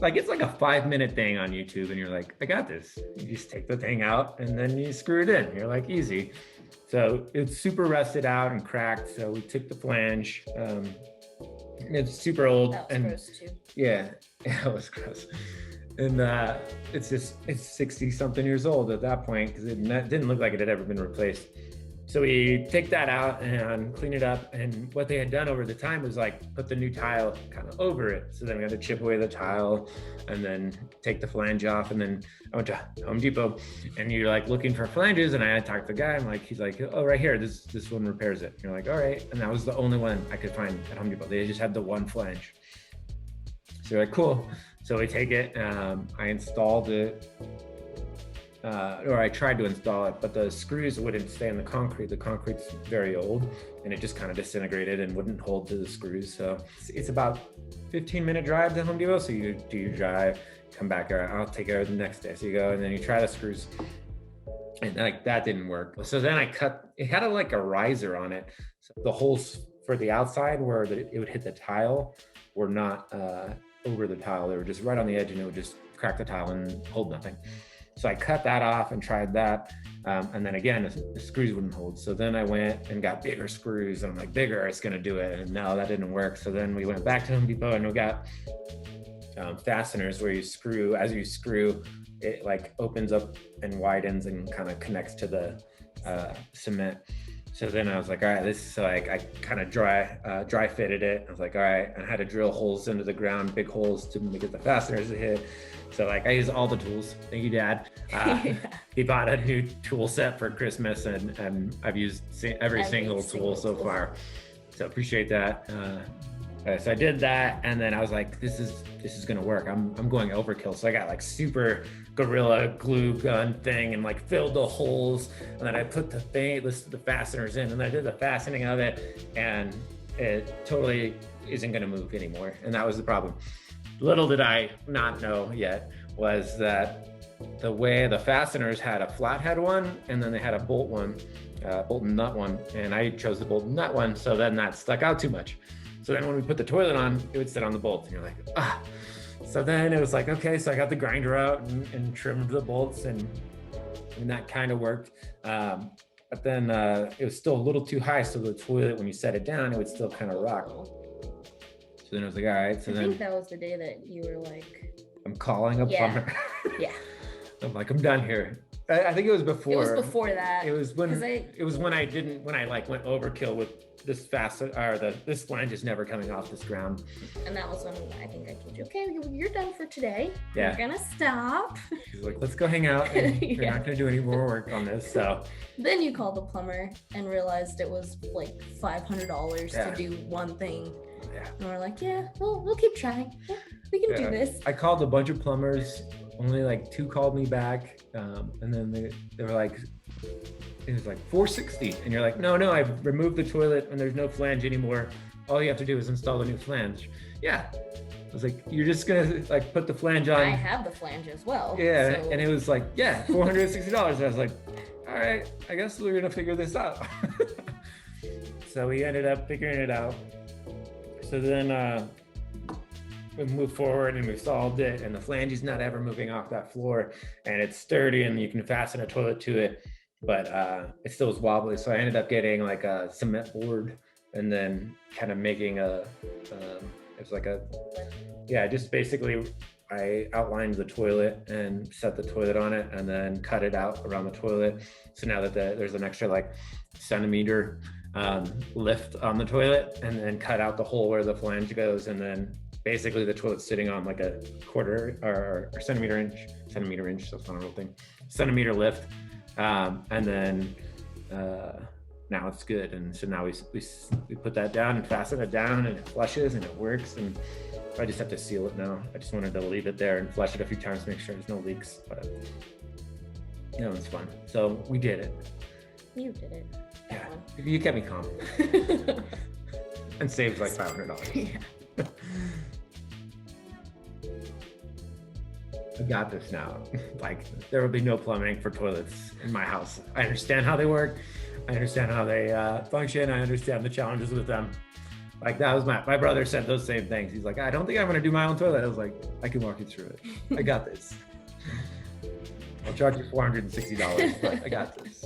like, it's like a 5-minute thing on YouTube and you're like, I got this. You just take the thing out and then you screw it in. You're like, easy. So it's super rusted out and cracked. So we took the flange. It's super old. That was and gross too. yeah, it was gross. And it's 60 something years old at that point because it didn't look like it had ever been replaced. So we take that out and clean it up. And what they had done over the time was like put the new tile kind of over it. So then we had to chip away the tile and then take the flange off. And then I went to Home Depot and you're like looking for flanges. And I talked to the guy. He's like, oh, right here, this one repairs it. And you're like, all right. And that was the only one I could find at Home Depot. They just had the one flange. So you're like, cool. So we take it, I installed it, or I tried to install it, but the screws wouldn't stay in the concrete. The concrete's very old and it just kind of disintegrated and wouldn't hold to the screws. So it's about 15-minute drive to Home Depot. So you do your drive, come back, I'll take care of it the next day. So you go and then you try the screws and like that didn't work. So then it had like a riser on it. So the holes for the outside where it would hit the tile were not over the tile. They were just right on the edge and it would just crack the tile and hold nothing. So I cut that off and tried that. And then again, the screws wouldn't hold. So then I went and got bigger screws and I'm like, bigger, it's gonna do it. And no, that didn't work. So then we went back to Home Depot and we got fasteners where as you screw, it like opens up and widens and kind of connects to the cement. So then I was like, all right, so I kind of dry fitted it. I was like, all right, and I had to drill holes into the ground, big holes to get the fasteners to hit. So like I used all the tools. Thank you, Dad. He bought a new tool set for Christmas and I've used every single tool so far. So appreciate that. So I did that and then I was like, this is gonna work. I'm going overkill. So I got like super Gorilla glue gun thing and like filled the holes. And then I put the fasteners in and I did the fastening of it and it totally isn't gonna move anymore. And that was the problem. Little did I not know yet was that the way the fasteners had a flathead one and then they had a bolt and nut one. And I chose the bolt and nut one. So then that stuck out too much. So then when we put the toilet on, it would sit on the bolts and you're like, ah. So then it was like, okay, so I got the grinder out and trimmed the bolts and that kind of worked. But then it was still a little too high. So the toilet, when you set it down, it would still kind of rock. So then I was like, all right. So I think that was the day that you were like, I'm calling a plumber. Yeah. I'm like, I'm done here. I think it was before. It was before that. It was when I like went overkill with this this flange is never coming off this ground. And that was when I think I told you, okay, you're done for today. Yeah. We're gonna stop. She's like, let's go hang out. And you're not gonna do any more work on this. So then you called the plumber and realized it was like $500 to do one thing. Yeah. And we're like, yeah, we'll keep trying. Yeah, we can do this. I called a bunch of plumbers. Only like 2 called me back. And then they were like, it was like $460. And you're like, no, I've removed the toilet and there's no flange anymore. All you have to do is install a new flange. Yeah. I was like, you're just gonna like put the flange on. I have the flange as well. Yeah. So. And it was like, yeah, $460. I was like, all right, I guess we're gonna figure this out. So we ended up figuring it out. So then we moved forward and we solved it, and the flange is not ever moving off that floor, and it's sturdy and you can fasten a toilet to it, but it still is wobbly. So I ended up getting like a cement board and then kind of making just basically I outlined the toilet and set the toilet on it and then cut it out around the toilet. So now that there's an extra like centimeter lift on the toilet, and then cut out the hole where the flange goes, and then basically the toilet's sitting on like a quarter or centimeter inch, so it's not a real thing, centimeter lift. And then now it's good. And so now we put that down and fasten it down and it flushes and it works. And I just have to seal it now. I just wanted to leave it there and flush it a few times to make sure there's no leaks, but it was fun. So we did it. You did it. Yeah, you kept me calm. And saved like $500. Yeah. I got this now. Like, there will be no plumbing for toilets in my house. I understand how they work. I understand how they function. I understand the challenges with them. Like that was my brother said those same things. He's like, I don't think I'm gonna do my own toilet. I was like, I can walk you through it. I got this. I'll charge you $460, but I got this.